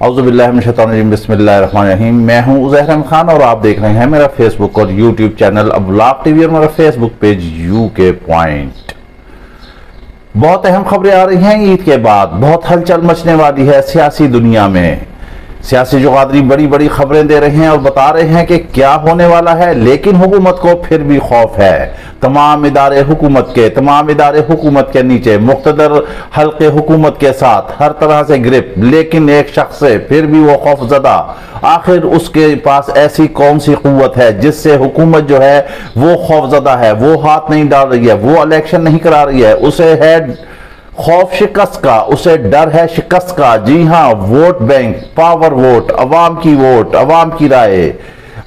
औज़ुबिल्लाहिमिनश्शैतानिर्रजीम बिस्मिल्लाहिर्रहमानिर्रहीम। मैं हूं उज़ैर अहमद खान और आप देख रहे हैं मेरा फेसबुक और यूट्यूब चैनल अब्लाग टीवी और मेरा फेसबुक पेज यूके पॉइंट। बहुत अहम खबरें आ रही हैं ईद के बाद। बहुत हलचल मचने वाली है सियासी दुनिया में। सियासी जुगादरी बड़ी बड़ी खबरें दे रहे हैं और बता रहे हैं कि क्या होने वाला है, लेकिन हुकूमत को फिर भी खौफ है। तमाम इदारे हुकूमत के नीचे मुख्तदर हल्के हुकूमत के साथ हर तरह से ग्रिप, लेकिन एक शख्स से फिर भी वो खौफजदा। आखिर उसके पास ऐसी कौन सी कुव्वत है जिससे हुकूमत जो है वो खौफजदा है, वो हाथ नहीं डाल रही है, वो इलेक्शन नहीं करा रही है। उसे है खौफ शिकस्त का, उसे डर है शिकस्त का। जी हां, वोट बैंक, पावर वोट, अवाम की वोट, अवाम की राय,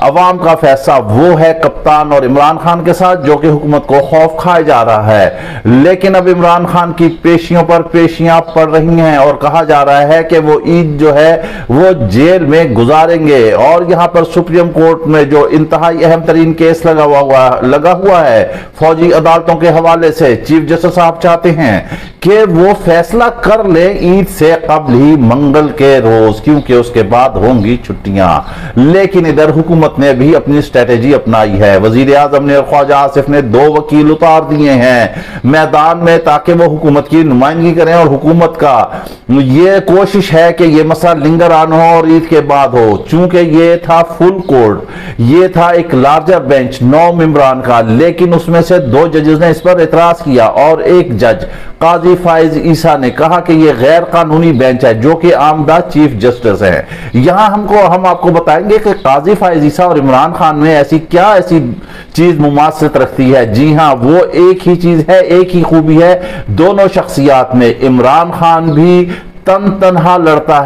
अवाम का फैसला, वो है कप्तान और इमरान खान के साथ, जो कि हुकूमत को खौफ खाए जा रहा है। लेकिन अब इमरान खान की पेशियों पर पेशियां पड़ रही हैं और कहा जा रहा है कि वो ईद जो है वो जेल में गुजारेंगे। और यहां पर सुप्रीम कोर्ट में जो इंतहाई अहम तरीन केस लगा हुआ है फौजी अदालतों के हवाले से, चीफ जस्टिस साहब चाहते हैं कि वो फैसला कर ले ईद से कबल ही, मंगल के रोज, क्योंकि उसके बाद होंगी छुट्टियां। लेकिन इधर हुकूमत ने भी अपनी स्ट्रेटेजी अपनाई है। वजीर आजम ने और ख्वाजा आसिफ ने 2 वकील उतार दिए हैं मैदान में ताकि वो हुकूमत की नुमाइंदगी करें। और हुकूमत का ये कोशिश है कि ये मसला लिंगर ऑन हो और ईद के बाद हो। चूंकि ये था फुल कोर्ट, ये था एक लार्जर बेंच 9 मेंबरान का, लेकिन उसमें से 2 जजेस ने इस पर एतराज किया और एक जज काजी फाइज ईसा ने कहा कि यह गैर कानूनी बेंच है, जो कि आमदा चीफ जस्टिस है। यहां हम आपको बताएंगे कि काजी फाइज ईसा और इमरान खान में ऐसी चीज मुमासलत रखती है। जी हां, वो एक ही चीज है, एक ही खूबी है दोनों शख्सियात में। इमरान खान भी तन्हा लड़ता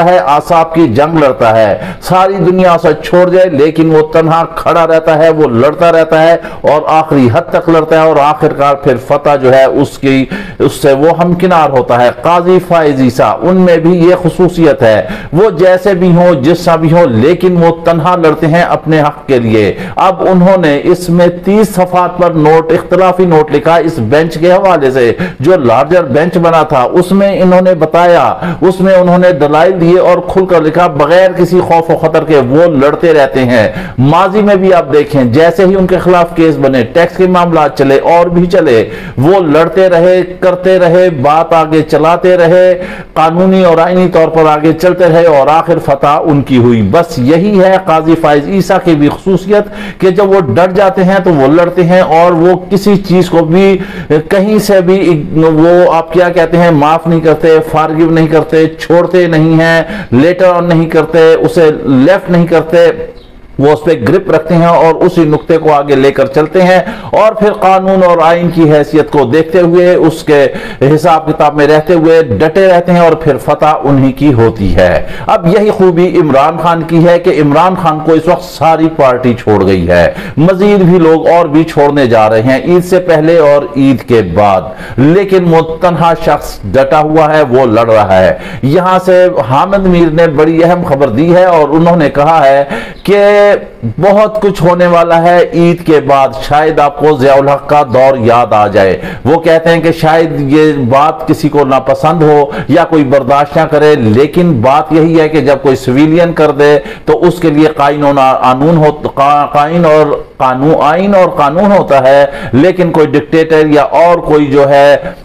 है, आसाब की जंग लड़ता है। सारी दुनिया उसे छोड़ जाए लेकिन वो तन्हा खड़ा रहता है, वो लड़ता रहता है और आखिरी हद तक लड़ता है और आखिरकार फिर फतह जो है उससे वो हमकिनार होता है। काजी फाइज ईसा, उनमें भी ये खुसूसियत है, वो जैसे भी हो, जिससा भी हो, लेकिन वो तन्हा लड़ते हैं अपने हक के लिए। अब उन्होंने इसमें 30 सफात पर इख्तिलाफी नोट लिखा इस बेंच के हवाले से। जो लार्जर बेंच बना था उसमें इन्होंने बताया, उसमें उन्होंने दलाइल दिए और खुलकर लिखा, बगैर किसी खौफ और खतर के वो लड़ते रहते हैं। माजी में भी आप देखें, जैसे ही उनके खिलाफ केस बने, टैक्स के मामला चले और भी चले, वो लड़ते रहे, करते रहे, बात आगे चलाते रहे, कानूनी और आईनी तौर पर आगे चलते रहे और आखिर फतह उनकी हुई। बस यही है काजी फाइज ईसा की भी खुसूसियत कि जब वो डर जाते हैं तो वो लड़ते हैं और वो किसी चीज को भी कहीं से भी वो आप क्या कहते हैं माफ नहीं करते, फॉरगिव नहीं करते, छोड़ते नहीं हैं, लेटर ऑन नहीं करते, उसे लेफ्ट नहीं करते, वो उस पर ग्रिप रखते हैं और उसी नुक्ते को आगे लेकर चलते हैं और फिर कानून और आइन की हैसियत को देखते हुए, उसके हिसाब किताब में रहते हुए डटे रहते हैं और फिर फतह उन्हीं की होती है। अब यही खूबी इमरान खान की है कि इमरान खान को इस वक्त सारी पार्टी छोड़ गई है, मजीद भी लोग और भी छोड़ने जा रहे हैं ईद से पहले और ईद के बाद। लेकिन वो तन्हा शख्स डटा हुआ है, वो लड़ रहा है। यहां से हामिद मीर ने बड़ी अहम खबर दी है और उन्होंने कहा है कि बहुत कुछ होने वाला है ईद के बाद। शायद आपको ज़ियाउल हक का दौर याद आ जाए। वो कहते हैं कि शायद ये बात किसी को नापसंद हो या कोई बर्दाश्त ना करे, लेकिन बात यही है कि जब कोई सिविलियन कर दे तो उसके लिए आइन और कानून होता है, लेकिन कोई डिक्टेटर या और कोई जो है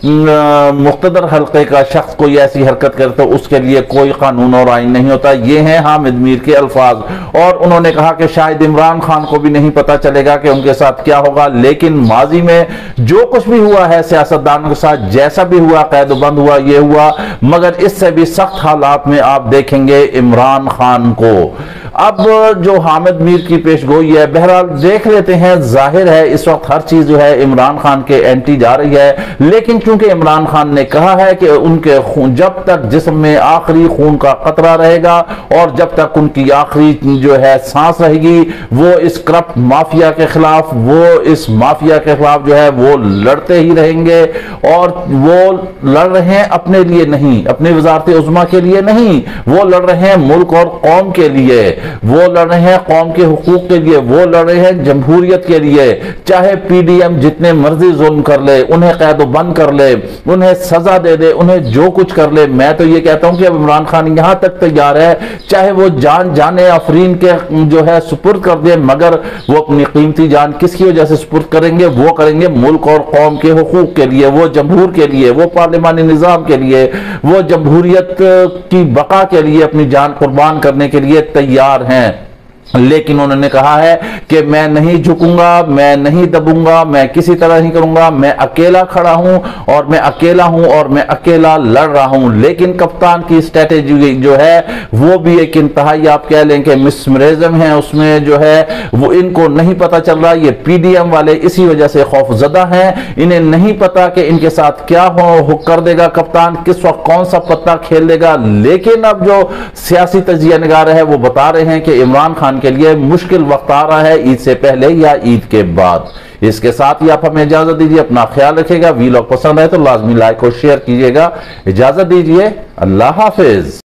मुख्तदर हल्के का शख्स कोई ऐसी हरकत करे तो उसके लिए कोई कानून और आइन नहीं होता। ये हैं हामिद मीर के अल्फाज। और उन्होंने कहा कि शायद इमरान खान को भी नहीं पता चलेगा कि उनके साथ क्या होगा, लेकिन माजी में जो कुछ भी हुआ है सियासतदानों के साथ, जैसा भी हुआ, कैदबंद हुआ, ये हुआ, मगर इससे भी सख्त हालात में आप देखेंगे इमरान खान को। अब जो हामिद मीर की पेशगोई है, बहरहाल देख लेते हैं। जाहिर है इस वक्त हर चीज जो है इमरान खान के एंटी जा रही है, लेकिन चूंकि इमरान खान ने कहा है कि उनके खून, जब तक जिस्म में आखिरी खून का कतरा रहेगा और जब तक उनकी आखिरी जो है सांस रहेगी, वो इस करप्ट माफिया के खिलाफ, जो है वो लड़ते ही रहेंगे। और वो लड़ रहे हैं अपने लिए नहीं, अपनी वजारत उज़्मा के लिए नहीं, वो लड़ रहे हैं मुल्क और कौम के लिए। वो लड़ रहे हैं कौम के हुकूक के लिए, वो लड़ रहे हैं जमहूरियत के लिए। चाहे पीडीएम जितने मर्जी जुल्म कर ले, उन्हें कैद बंद कर ले, उन्हें सजा दे दे, उन्हें जो कुछ कर ले, मैं तो ये कहता हूं कि अब इमरान खान यहां तक तैयार है, चाहे वो जान जाने आफरीन के जो है सुपुर्द कर दे, मगर वो अपनी कीमती जान किसकी वजह से सुपुर्द करेंगे? वो करेंगे मुल्क और कौम के हुकूक के लिए, वो जमहूर के लिए, वो पार्लिमानी निजाम के लिए, वो जमहूरियत की बका के लिए अपनी जान कुर्बान करने के लिए तैयार हैं। लेकिन उन्होंने कहा है कि मैं नहीं झुकूंगा, मैं नहीं दबूंगा, मैं किसी तरह नहीं करूंगा, मैं अकेला खड़ा हूं और मैं अकेला हूं और मैं अकेला लड़ रहा हूं। लेकिन कप्तान की स्ट्रेटेजी जो है वो भी एक इंतहाई आप कह लें कि मिसमरेजम है, उसमें जो है वो इनको नहीं पता चल रहा। ये पीडीएम वाले इसी वजह से खौफजदा हैं, इन्हें नहीं पता कि इनके साथ क्या हो कर देगा कप्तान, किस वक्त कौन सा पत्ता खेल देगा। लेकिन अब जो सियासी तजिया निगार है वो बता रहे हैं कि इमरान खान के लिए मुश्किल वक्त आ रहा है, ईद से पहले या ईद के बाद। इसके साथ ही आप हमें इजाजत दीजिए, अपना ख्याल रखिएगा। वीलॉग पसंद आए तो लाजमी लाइक और शेयर कीजिएगा। इजाजत दीजिए, अल्लाह हाफिज।